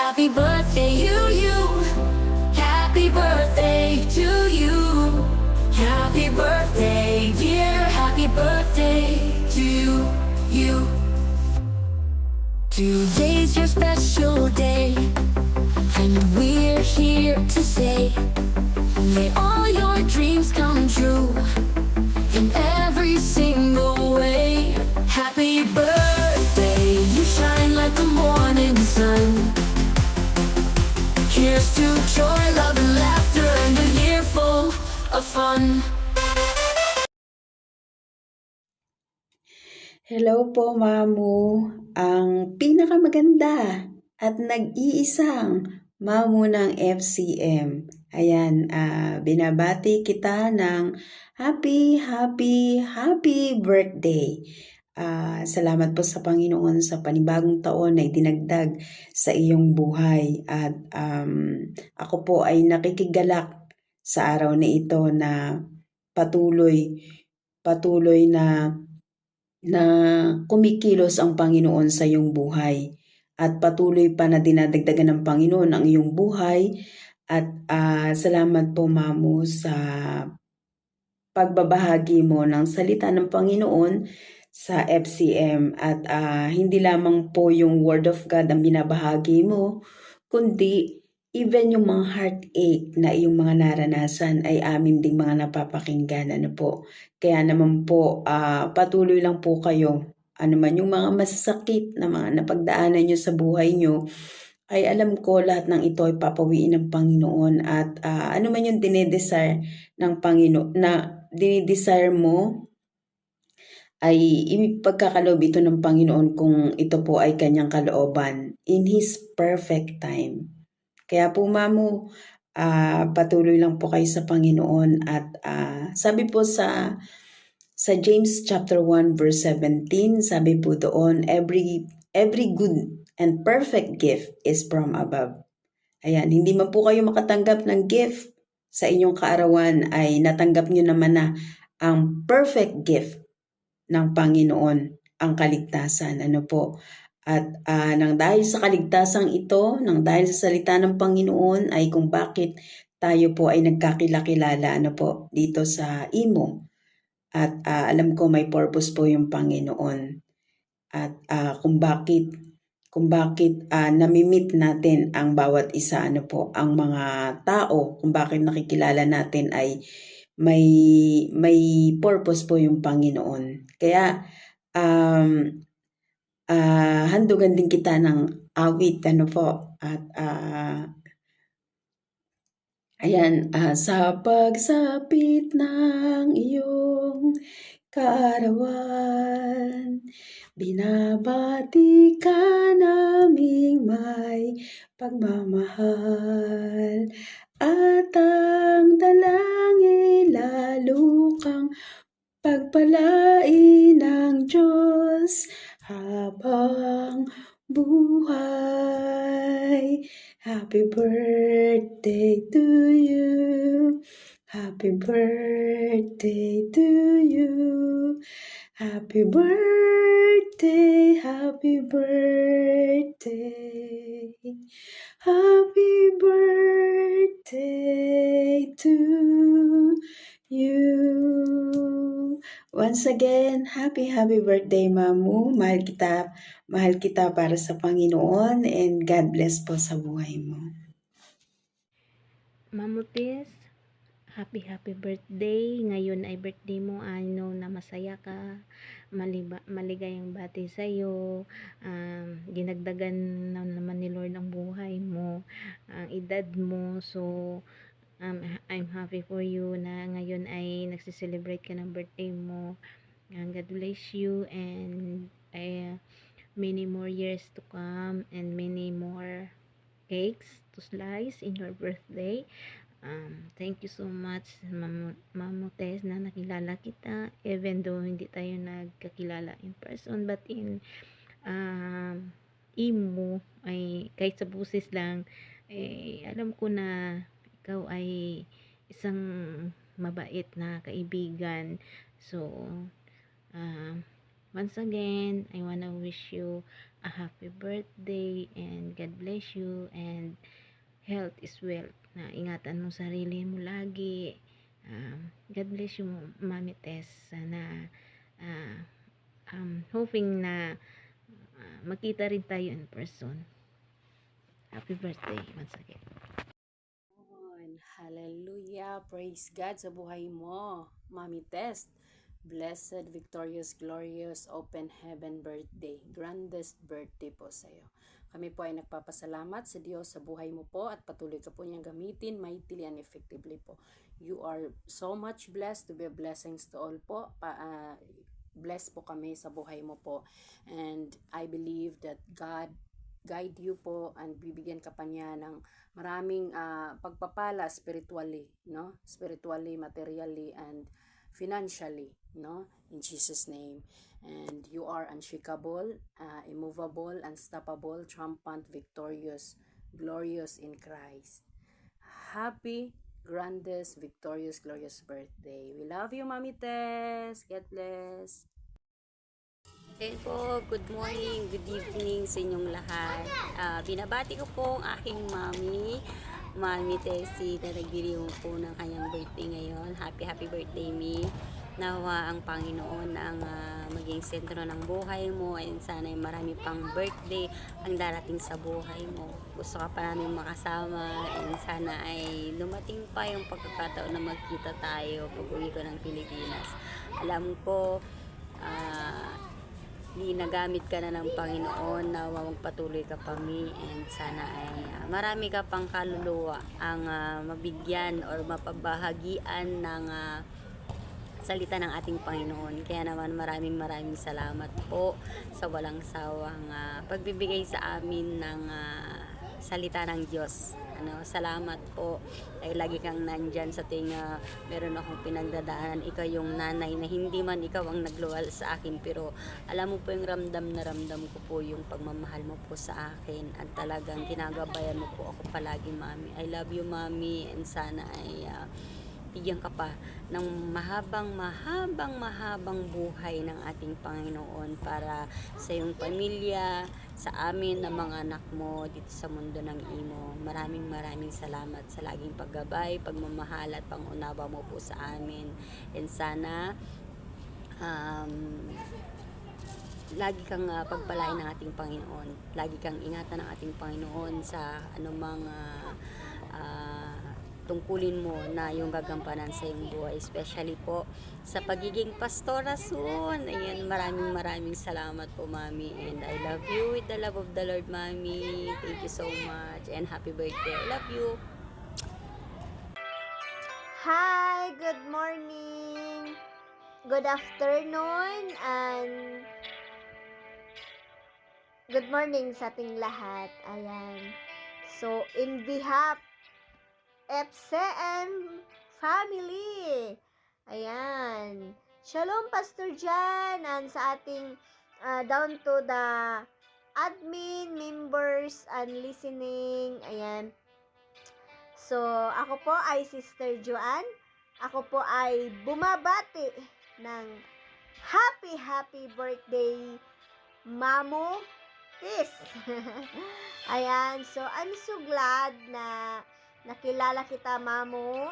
Happy birthday you. Happy birthday to you. Happy birthday, dear. Happy birthday to you. Today's your special day, and we're here to say, may all your dreams come true in every single way. Happy birthday, you shine like the morning sun. Here's to joy, love, and laughter, and a year full of fun. Hello po, Mamu. Ang pinakamaganda at nag-iisang Mamu ng FCM. Ayan, binabati kita ng happy birthday. Salamat po sa Panginoon sa panibagong taon na idinagdag sa iyong buhay. At ako po ay nakikigalak sa araw na ito na patuloy na kumikilos ang Panginoon sa iyong buhay at patuloy pa na dinadagdagan ng Panginoon ang iyong buhay. At salamat po, Mamu, sa pagbabahagi mo ng salita ng Panginoon sa FCM. At hindi lamang po yung Word of God ang binabahagi mo, kundi even yung mga heartache na iyong mga naranasan ay amin ding mga napapakinggan. Kaya naman po, patuloy lang po kayo. Ano man yung mga masasakit na mga napagdaanan nyo sa buhay nyo, ay alam ko lahat ng ito ay papawiin ng Panginoon. At ano man yung dinedesire ng Panginoon, na dinedesire mo, ay ipagkakaloob ito ng Panginoon kung ito po ay kanyang kalooban in His perfect time. Kaya po, Mamu, patuloy lang po kayo sa Panginoon. At sabi po sa James chapter 1 verse 17, sabi po doon, every good and perfect gift is from above. Ayan, hindi man po kayo makatanggap ng gift sa inyong kaarawan, ay natanggap nyo naman na ang perfect gift ng Panginoon, ang kaligtasan. At nang dahil sa kaligtasang ito, nang dahil sa salita ng Panginoon, ay kung bakit tayo po ay nagkakilala dito sa Imo. At alam ko may purpose po yung Panginoon. At kung bakit namimit natin ang bawat isa, ang mga tao, kung bakit nakikilala natin ay may purpose po yung Panginoon. Kaya handugan din kita ng awit, at ayan, sa pagsapit ng iyong kaarawan, binabati ka naming may pagmamahal, at ang dalangin lalo kang pagpalain ng Diyos habang buhay. Happy birthday to you. Happy birthday to you. Happy birthday, happy birthday. Happy birthday to you. Once again, happy birthday, Mamu. Mahal kita para sa Panginoon, and God bless po sa buhay mo. Mamutis, happy birthday. Ngayon ay birthday mo. I know na masaya ka. Maligayang bati sa'yo. Ginagdagan na naman ni Lord ang buhay mo, ang edad mo. So, I'm happy for you na ngayon ay nagsiselebrate ka ng birthday mo. God bless you, and many more years to come, and many more cakes to slice in your birthday. Thank you so much, Mamo Tess, na nakilala kita, even though hindi tayo nagkakilala in person, but in imo, ay kahit sa busis lang, alam ko na ikaw ay isang mabait na kaibigan. So once again, I wanna wish you a happy birthday and God bless you and health is wealth. Na ingatan mo sarili mo lagi. God bless you, Mami Tess. Sana hoping na makita rin tayo in person. Happy birthday once again. Hallelujah. Praise God sa buhay mo, Mami Test. Blessed, victorious, glorious, open heaven birthday. Grandest birthday po sa iyo. Kami po ay nagpapasalamat sa Diyos sa buhay mo po at patuloy ka po niyang gamitin mightily and effectively po. You are so much blessed to be a blessings to all po. Blessed po kami sa buhay mo po. And I believe that God guide you po and bibigyan ka pa niya ng maraming pagpapala spiritually, no? Spiritually, materially, and financially, no? In Jesus' name. And you are unshakable, immovable, unstoppable, triumphant, victorious, glorious in Christ. Happy, grandest, victorious, glorious birthday. We love you, Mami Tess. God bless. Ayan po, good morning, good evening sa inyong lahat. Binabati ko po ang aking Mami Tessie na nagdiriwang po ng kanyang birthday ngayon. Happy birthday, Mi. Nawa ang Panginoon ang maging sentro ng buhay mo and sana ay marami pang birthday ang darating sa buhay mo. Gusto ka pa namin makasama and sana ay dumating pa yung pagkakataon na magkita tayo pag uwi ko ng Pilipinas. Alam ko, nagamit ka na ng Panginoon na magpatuloy ka pa, Mi, and sana ay marami ka pang kaluluwa ang mabigyan or mapabahagian ng salita ng ating Panginoon. Kaya naman maraming salamat po sa walang sawang pagbibigay sa amin ng salita ng Diyos. Salamat po ay lagi kang nandyan sa tuwing meron akong pinagdadaanan. Ikaw yung nanay na hindi man ikaw ang nagluwal sa akin, pero alam mo po yung ramdam na ramdam ko po yung pagmamahal mo po sa akin at talagang ginagabayan mo po ako palagi, Mami. I love you, Mami, and sana ay bigyan ka pa ng mahabang buhay ng ating Panginoon para sa iyong pamilya, sa amin na mga anak mo dito sa mundo ng imo. Maraming salamat sa laging paggabay, pagmamahal at pangunawa mo po sa amin. And sana lagi kang pagpalain ng ating Panginoon. Lagi kang ingatan ng ating Panginoon sa anumang tungkulin mo na yung gagampanan sa iyong buhay, especially po sa pagiging pastora soon. Ayan, maraming salamat po, Mami, and I love you with the love of the Lord, Mami. Thank you so much and happy birthday. I love you. Hi, good morning, good afternoon, and good morning sa ating lahat. Ayan. So, in behalf FCM family. Ayan. Shalom, Pastor Jan, and sa ating down to the admin, members, and listening. Ayan. So, ako po ay Sister Joanne. Ako po ay bumabati ng happy birthday, Mamu Tis. Ayan. So, I'm so glad na nakilala kita, Mamu.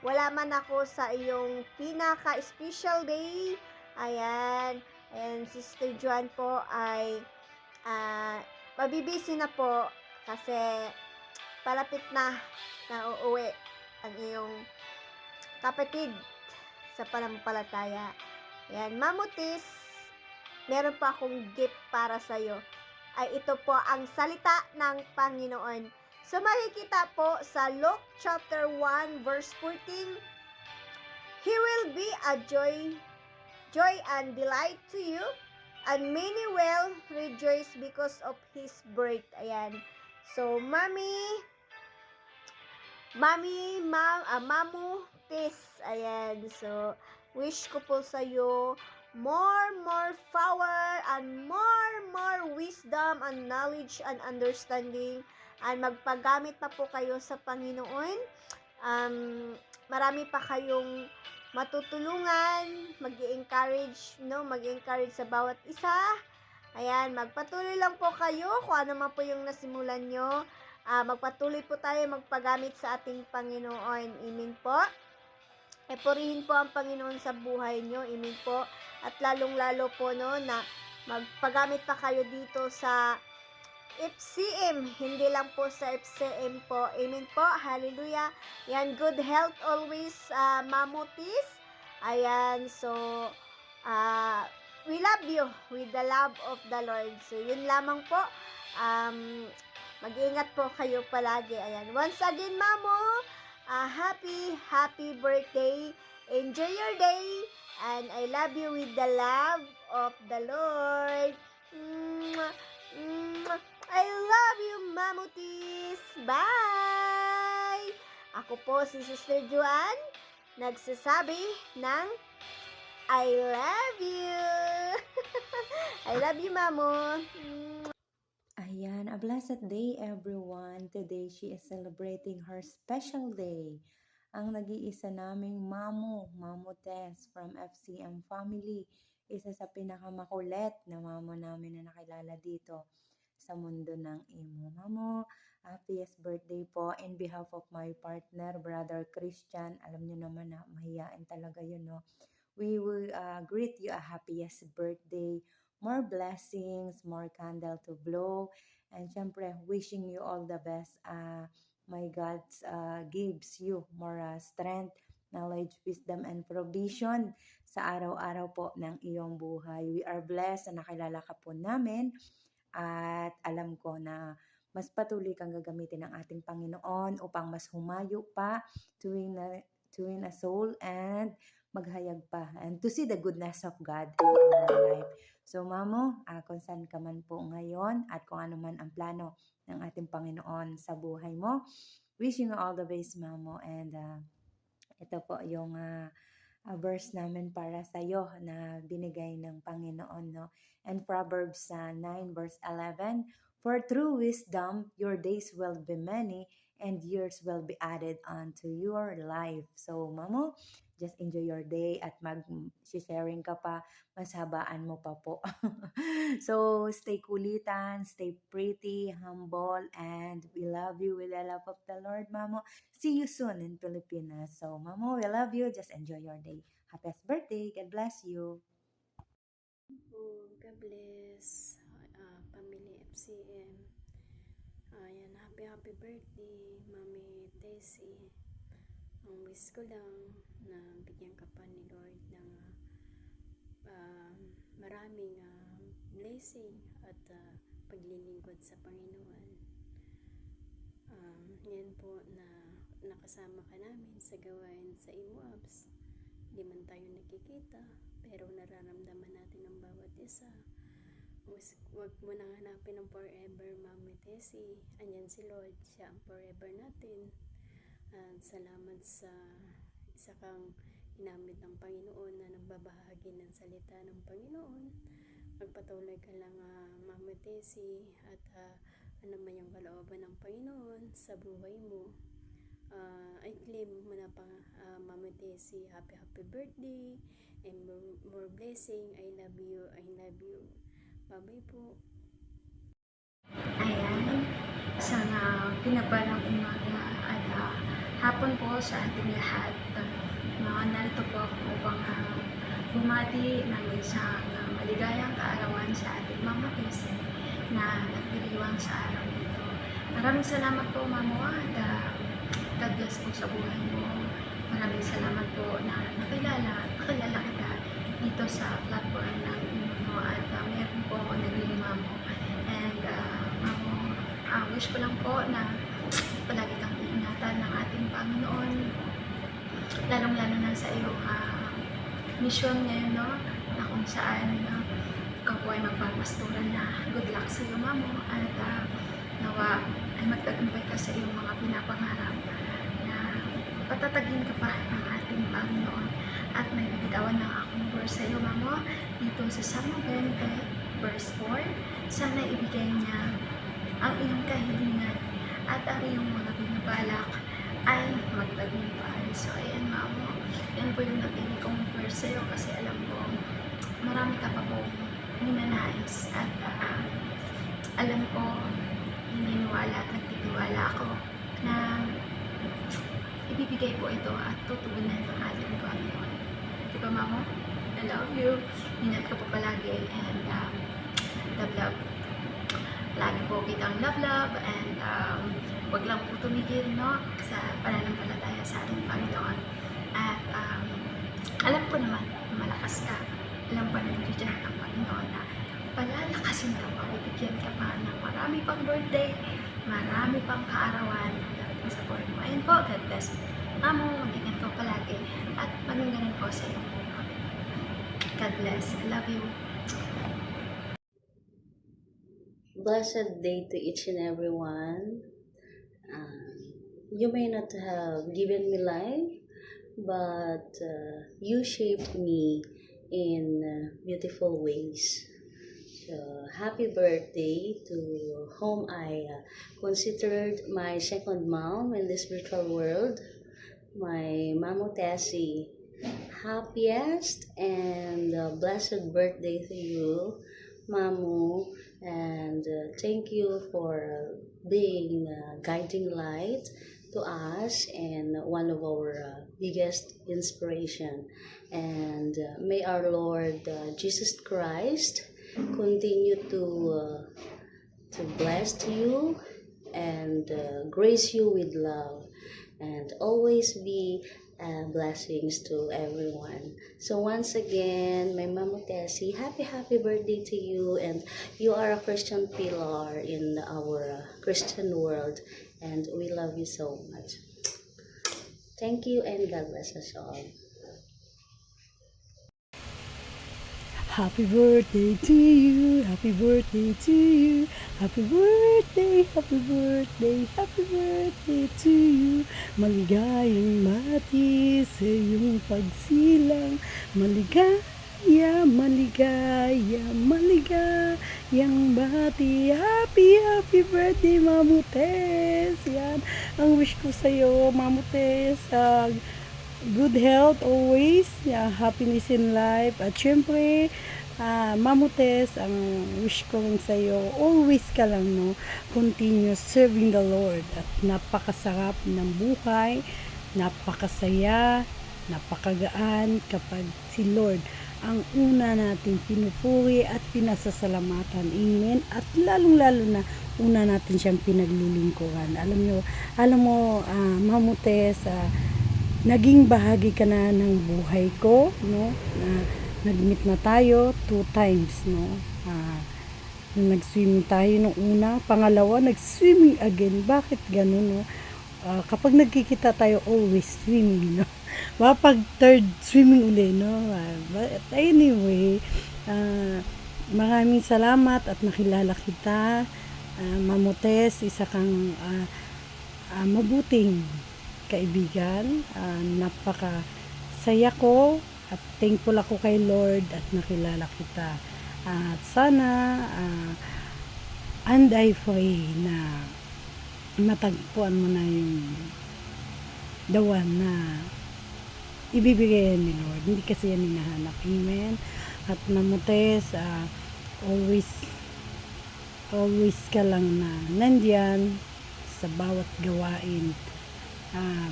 Wala man ako sa iyong pinaka-special day. Ayan. And Sister Joanne po ay mabibisi na po kasi palapit na uuwi ang iyong kapatid sa panampalataya. Ayan. Mamutis, meron pa akong gift para sa iyo. Ay ito po ang salita ng Panginoon. So, makikita po sa Luke chapter 1 verse 14, He will be a joy and delight to you, and many will rejoice because of His birth. Ayan. So, Mamu Tis. Ayan. So, wish ko po sa iyo more power and more wisdom and knowledge and understanding, and magpagamit pa po kayo sa Panginoon. Marami pa kayong matutulungan, mag-encourage sa bawat isa, Ayan, magpatuloy lang po kayo kung ano man po yung nasimulan nyo. Magpatuloy po tayo magpagamit sa ating Panginoon. Amen po. Purihin po ang Panginoon sa buhay nyo. Amen po. At lalong-lalo po no, na magpagamit pa kayo dito sa FCM, hindi lang po sa FCM po. Amen po. Hallelujah. Yan, good health always, mamutis. Ayan, so, we love you with the love of the Lord. So, yun lamang po. Mag-ingat po kayo palagi. Ayan. Once again, Mamo, happy birthday. Enjoy your day. And I love you with the love of the Lord. Mwah, mwah. I love you, Mamutis. Bye! Ako po si Sister Joan, nagsasabi ng I love you. I love you, Mamo. Ayan, a blessed day everyone. Today she is celebrating her special day. Ang nag-iisa naming Mamo Tess from FCM family. Isa sa pinakamakulit na mamo namin na nakilala dito sa mundo ng imo. Mamo, happiest birthday po in behalf of my partner, Brother Christian. Alam niyo naman na mahiyain talaga yun, no? We will greet you a happiest birthday. More blessings, more candle to blow. And syempre, wishing you all the best. My God gives you more strength, knowledge, wisdom, and provision sa araw-araw po ng iyong buhay. We are blessed na nakilala ka po namin. At alam ko na mas patuloy kang gagamitin ng ating Panginoon upang mas humayo pa to win a soul and maghayag pa and to see the goodness of God in our life. So Mamo, kung saan ka man po ngayon at kung ano man ang plano ng ating Panginoon sa buhay mo, wishing you all the best, Mamo. And ito po yung verse namin para sa iyo na binigay ng Panginoon, no? And Proverbs 9 verse 11, for through wisdom your days will be many and years will be added unto your life. So Mamo, just enjoy your day at mag-sharing ka pa, mas habaan mo pa po. So stay kulitan, stay pretty, humble, and we love you with the love of the Lord, Mamo. See you soon in Pilipinas. So Mamo, we love you. Just enjoy your day. Happiest birthday. God bless you. God bless. Family FCM. Ayan, happy birthday, Mami Tessie. Ang wish ko lang na bigyan ka pa ni Lord ng maraming blessing at paglilingkod sa Panginoon. Yan po na nakasama ka namin sa gawain sa IMOABS. Hindi man tayo nakikita, pero nararamdaman natin ang bawat isa. Huwag mo nang hanapin ang forever, Mami Tessie. Andyan si Lord, siya ang forever natin. Salamat sa isa kang ginamit ng Panginoon na nagbabahagi ng salita ng Panginoon. Magpatuloy ka lang, Mami Tessie, at ano man yung kalooban ng Panginoon sa buhay mo. I claim mo na pa, Mami Tessie, happy birthday and more blessing. I love you. Bye-bye po. Ayan, isang pinabalang umaga at hapon po sa ating lahat. Narito po ako upang bumati ng isang maligayang kaarawan sa ating Mama Tessie na nagdiriwang sa araw nito. Maraming salamat po, Mamo, at God bless po sa buhay mo. Maraming salamat po na nakilala kita dito sa platform ng Imuno at meron po ako naging Mamo. And Mamo, wish ko lang po na palagi kang iingatan ng ating Panginoon, lalong-lalo na sa iyong mission ngayon, no? Na kung saan ikaw po ay magpapasturan na. Good luck sa iyo, Mamo, at nawa ay magtagumpay ka sa iyong mga pinapangarap na patatagin ka pa ng ating Panginoon. At may nabitawan ng akong verse sa iyo, Mamo, dito sa Salmo 20 verse 4. Sana ibigay niya ang iyong kahilingan at ang iyong mga binabalak ay magtagumpay. So ayan, Mamo, yan po yung napili kong verse sa iyo kasi alam ko marami ka pa po ninanais at alam ko, naniniwala at nagtitiwala ako na ibibigay po ito at tutugunan ng ating Panginoon. Di ba, Mamo? I love you. Ingat ka po palagi and love. Lagi po kitang love and wag lang po tumigil, no, sa pananampalataya sa ating Panginoon. At alam ko naman na malakas ka. Alam ko na nandiyan ang Panginoon na palalakasin ka pa, bibigyan ka pa ng marami pang birthday, marami pang kaarawan sa buhay mo. Ayun po, God bless. Mamo, mag-ingat ko palagi at maging ganun po sa iyong buhay. God bless. I love you. Blessed day to each and every one. You may not have given me life, but you shaped me in beautiful ways. So, happy birthday to whom I considered my second mom in this virtual world, my Mamo Tessie. Happiest and blessed birthday to you, Mamu, and thank you for being a guiding light to us and one of our biggest inspiration. And may our Lord Jesus Christ continue to bless you and grace you with love and always be blessings to everyone. So once again, my Mamo Tessie, happy birthday to you, and you are a Christian pillar in our Christian world, and we love you so much. Thank you and God bless us all. Happy birthday to you, happy birthday to you, happy birthday to you. Maligayang bati sa iyong pagsilang, maligayang bati. Happy birthday, Mamo Tess. Yan, ang wish ko sa iyo, Mamo Tess. Good health always, happiness in life, at syempre Mamo Tess, ang wish ko rin sa iyo, always ka lang, no, continue serving the Lord, at napakasarap ng buhay, napakasaya, napakagaan kapag si Lord ang una nating pinupuri at pinasasalamatan. Amen. At lalong-lalo na una natin siyang pinaglilingkuran. Alam mo, Mamo Tess, naging bahagi ka na ng buhay ko, no? Nag-meet na tayo 2 times, no? Nag-swimming tayo nung una, pangalawa nag-swimming again. Bakit ganun, no? Kapag nagkikita tayo, always swimming, no? Pag third swimming uli, no? But anyway, maraming salamat at nakilala kita, Mamo Tess. Isa kang mabuting kaibigan. Napaka saya ko at thankful ako kay Lord at nakilala kita. At sana and I pray na matagpuan mo na yung the one na ibibigay ni Lord. Hindi kasi yan hinahanap. Amen. At Mamo Tess, always ka lang na nandyan sa bawat gawain.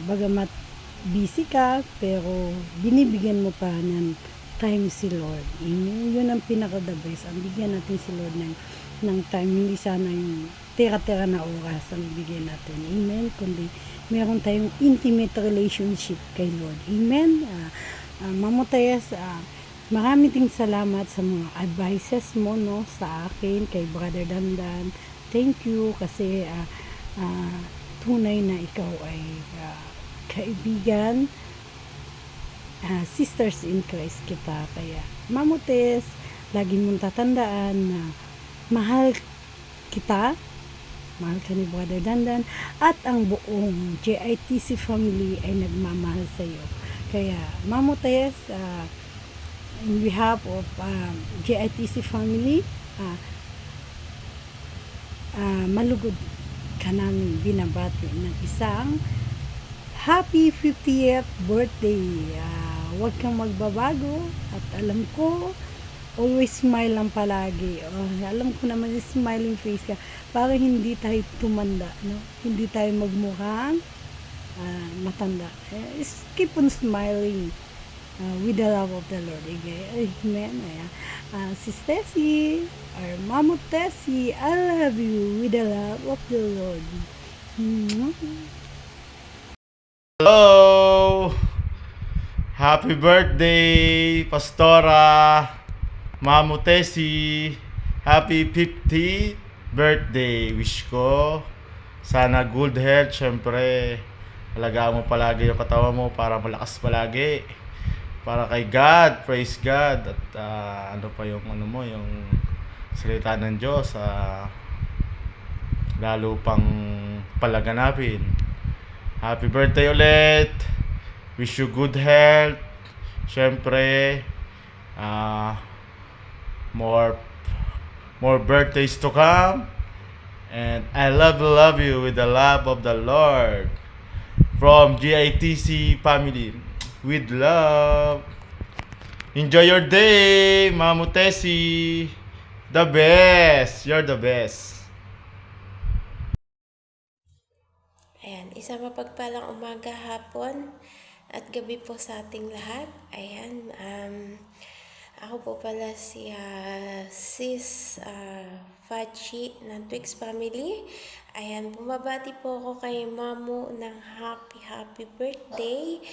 Bagamat busy ka, pero binibigyan mo pa ng time si Lord. Yun ang pinaka-the best. Ang bigyan natin si Lord ng time. Hindi sana yung tira-tira na oras ang bigyan natin. Amen. Kundi meron tayong intimate relationship kay Lord. Amen. Mamo Tess, marami ting salamat sa mga advices mo, no, sa akin, kay Brother Dandan. Thank you kasi tunay na ikaw ay kaibigan, sisters in Christ kita. Kaya Mamo Tess, lagi mong tatandaan na mahal kita, mahal ka ni Brother Dandan, at ang buong JITC family ay nagmamahal sa iyo. Kaya Mamo Tess, in behalf of JITC family, malugod ka namin binabati ng isang happy 50th birthday. Huwag kang magbabago at alam ko always smile lang palagi. Oh, alam ko naman yung smiling face ka para hindi tayo tumanda, no? Hindi tayo magmukhang matanda. Just keep on smiling with the love of the Lord. Okay? Amen. Ayan. Si Tessie, or Mamo Tessie, I love you with the love of the Lord. Hello! Happy birthday, Pastora Mamu Tessie! Happy 50th birthday! Wish ko sana good health, syempre. Alagaan mo palagi yung katawan mo para malakas palagi. Para kay God, praise God. At ano pa yung ano mo, yung salita ng Diyos, lalo pang palaganapin. Happy birthday ulit. Wish you good health. Syempre, more birthdays to come. And I love you with the love of the Lord. From GITC family. With love. Enjoy your day, Mamu Tessie. The best. You're the best. Ayan, isang mapagpalang umaga, hapon, at gabi po sa ating lahat. Ayan, ako po pala si Sis Fachi ng Twix Family. Ayan, bumabati po ako kay Mamu ng happy birthday.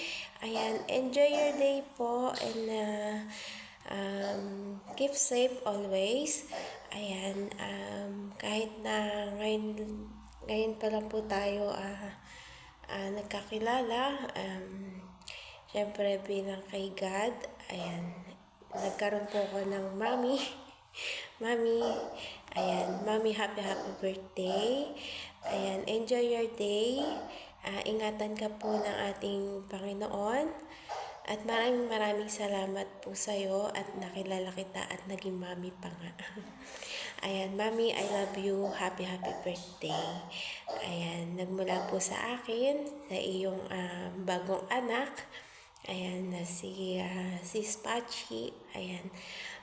Ayan, enjoy your day po and keep safe always. Ayan, kahit na ngayon pa lang po tayo nagkakilala. Siyempre bilang kay God, ayan, nagkaroon po ako ng mami. Mami, ayan, mami, happy birthday. Ayan, enjoy your day. Ingatan ka po ng ating Panginoon. At maraming salamat po sa'yo at nakilala kita at naging mami pa nga. Ayan, mami, I love you. Happy birthday. Ayan, nagmula po sa akin, sa iyong bagong anak. Ayan, na si Spachi. Ayan,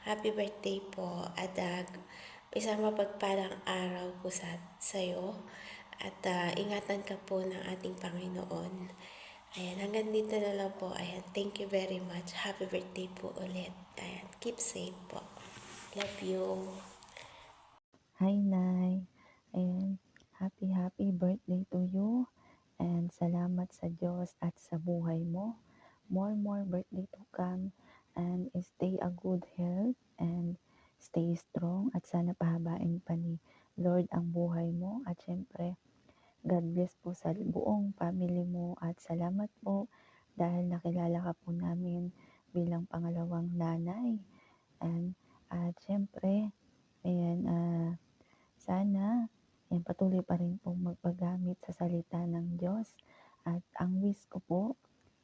happy birthday po. At isang mapagpalang araw po sa'yo. At ingatan ka po ng ating Panginoon. Ayan, hanggang dito na lang po. Ayan, thank you very much. Happy birthday po ulit. Ayan, keep safe po. Love you. Hi, Nay. Ayan, happy birthday to you. And salamat sa Diyos at sa buhay mo. More birthday to come. And stay a good health and stay strong. At sana pahabain pa ni Lord ang buhay mo. At syempre, God bless po sa buong family mo. At salamat po dahil nakilala ka po namin bilang pangalawang nanay. And at syempre, ayan, sana patuloy pa rin pong magpagamit sa salita ng Diyos. At ang wish ko po,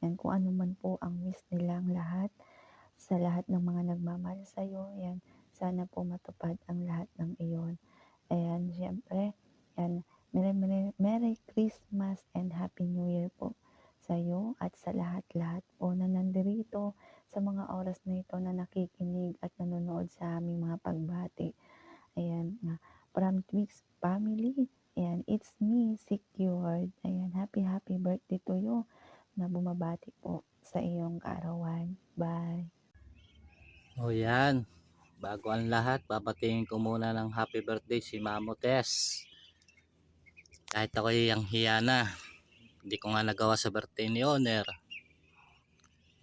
kung ano man po ang wish nilang lahat, sa lahat ng mga nagmamahal sa iyo, sana po matupad ang lahat ng iyon. Ayan, syempre, Merry Christmas and Happy New Year po sa iyo at sa lahat-lahat po na nandirito sa mga oras na ito na nakikinig at nanonood sa aming mga pagbati. Ayan, from Twix Family, ayan, it's me, secured. Ayan, happy birthday to you na bumabati po sa iyong kaarawan. Bye! O yan, bago ang lahat, babatingin ko muna ng happy birthday si Mamo Tess. Kahit ako'y ang hiya na, hindi ko nga nagawa sa birthday ni Owner.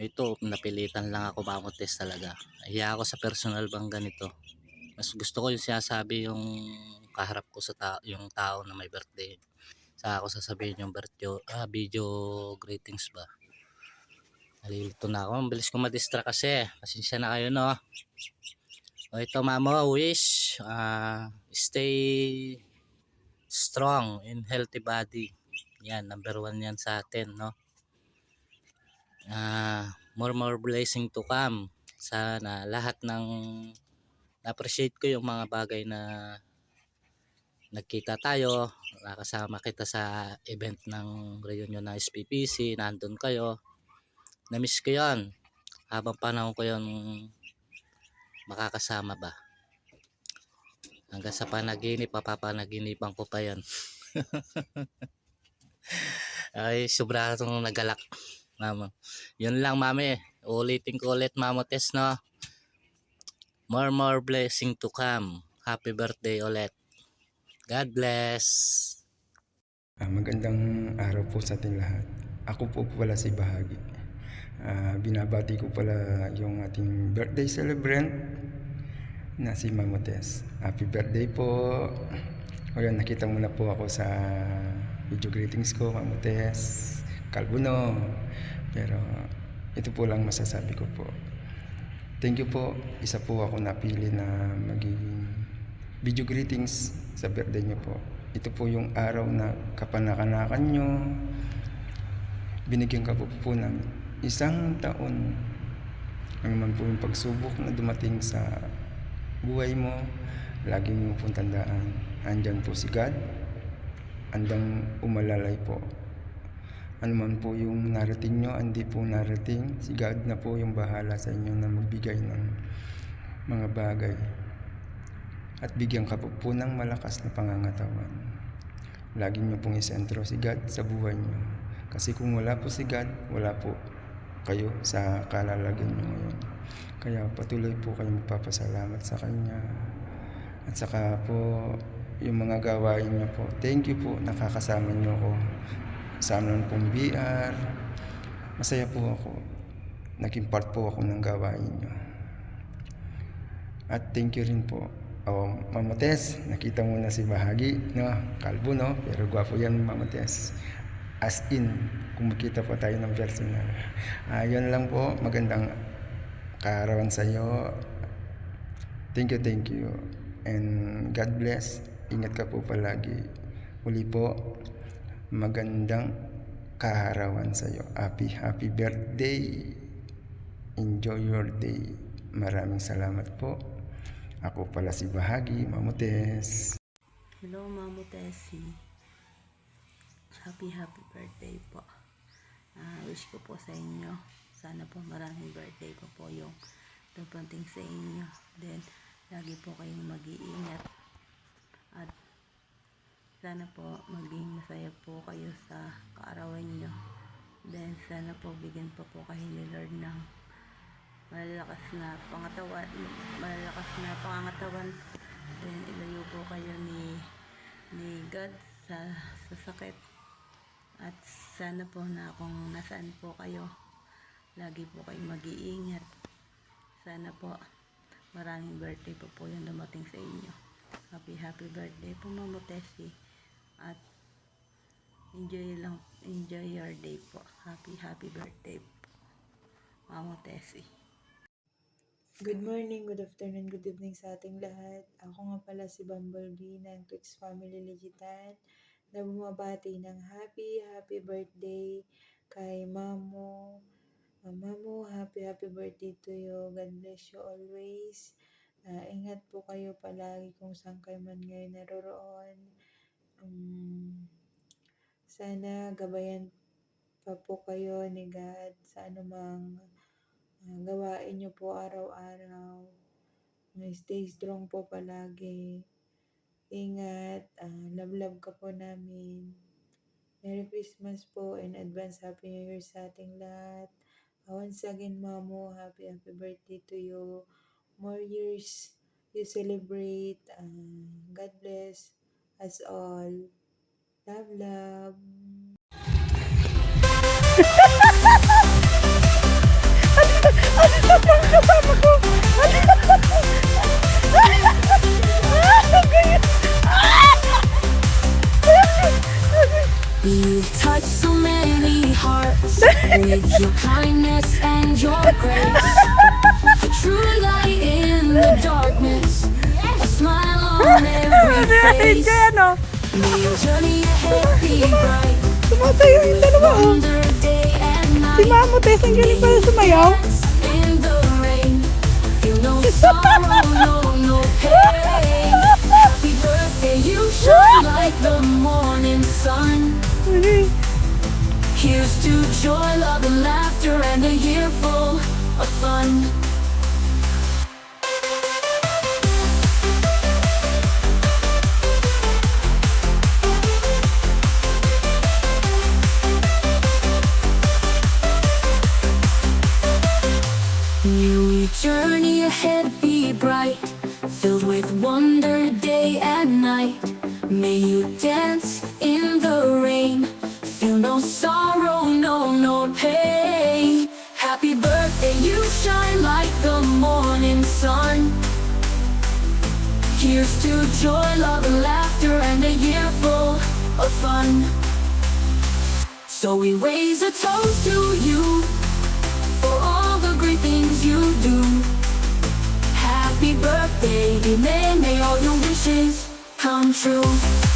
Ito, napilitan lang ako, Mamo Tess talaga. Hiya ako sa personal bang ganito. Mas gusto ko yung sinasabi yung kaharap ko sa yung tao na may birthday. Saka ako sasabihin yung video greetings ba. Nalilito na ako. Ang bilis ko madistract kasi. Pasensya na kayo, no? O ito, Mamo, wish stay strong in healthy body. Yan, number 1 yan sa atin, no? More blessing to come. Sana lahat ng appreciate ko yung mga bagay na nagkita tayo, nakasama kita sa event ng reunion ng SPPC, nandun kayo. Na-miss ko yun. Habang panahon ko yun makakasama ba? Hanggang sa panaginip, papapanaginipan ko pa yan. Ay, sobra itong nagalak. Mama. Yun lang, mami. Ulitin ko ulit, Mamo Tess, no? More blessing to come. Happy birthday ulit. God bless. Magandang araw po sa ating lahat. Ako po pala si Bahagi. Binabati ko pala yung ating birthday celebrant na si Mamo Tess. Happy birthday po. Ngayon, nakita mo na po ako sa video greetings ko, Mamo Tess, Kalbuno. Pero ito po lang masasabi ko po. Thank you po. Isa po ako napili na magiging video greetings sa birthday niyo po. Ito po yung araw na kapanakanakan nyo. Binigyan ka po ng 1 taon. Ang naman po yung pagsubok na dumating sa buhay mo. Lagi mo pong tandaan. Andyan po si God. Andang umalalay po. Ano man po yung narating nyo, hindi po narating. Si God na po yung bahala sa inyo na magbigay ng mga bagay. At bigyan ka po ng malakas na pangangatawan. Lagi nyo pong isentro si God sa buhay nyo. Kasi kung wala po si God, wala po kayo sa kalalagyan nyo ngayon. Kaya patuloy po kayo magpapasalamat sa Kanya. At saka po yung mga gawain nyo po. Thank you po, nakakasama nyo ako. Kasama naman pong BR. Masaya po ako. Naging part po ako ng gawain nyo. At thank you rin po. Mamo Tess, nakita mo na si Bahagi, no? Kalbo, no? Pero gwapo yan, Mamo Tess. As in, kung makita po tayo ng personal. Yun lang po. Magandang kaarawan sa iyo. Thank you. And God bless. Ingat ka po palagi. Uli po, magandang kaarawan sa iyo. Happy birthday. Enjoy your day. Maraming salamat po. Ako pala si Bahagi, Mamo Tess. Hello, Mamo Tessie. Happy birthday po. Wish ko po sa inyo. Sana po maraming birthday pa po yung dumating sa inyo. Then, lagi po kayong mag-iingat. At sana po maging masaya po kayo sa kaarawan nyo. Then, sana po bigyan pa po kayo ni Lord ng malalakas na pangangatawan. Then, ilayo po kayo ni God sa sakit. At sana po na kung nasaan po kayo, lagi po kayong mag-iingat. Sana po maraming birthday pa po yung dumating sa inyo. Happy birthday po, Mamo Tessie. At enjoy your day po. Happy birthday po, Mamo Tessie. Good morning, good afternoon, good evening sa ating lahat. Ako nga pala si Bumblebee ng Twix Family Legitan na bumabati ng happy birthday kay Mamo. Mamo, happy birthday to you. God bless you always. Ingat po kayo palagi kung saan kayo man ngayon naroroon. Sana gabayan pa po kayo ni God sa anumang gawain nyo po araw-araw. Stay strong po palagi. Ingat. Love ka po namin. Merry Christmas po and advance Happy New Year sa ating lahat. Once again, Mamo, happy birthday to you. More years you celebrate. God bless us all. Love. You've touched so many hearts with your kindness and your grace. A true light in the darkness, a smile on every face. May your journey ahead be bright. Tumatayo yung dalawa, oh. Day and night. Si Mamo Tess, ang galing pala sumayaw. In the rain, feel no sorrow, no pain. Happy birthday, you shine like the morning sun. Here's to joy, love, and laughter, and a year full of fun. night. May you dance in the rain. Feel no sorrow, no pain. Happy birthday, you shine like the morning sun. Here's to joy, love, and laughter, and a year full of fun. So we raise a toast to you for all the great things you do. Happy birthday, may all your wishes come true.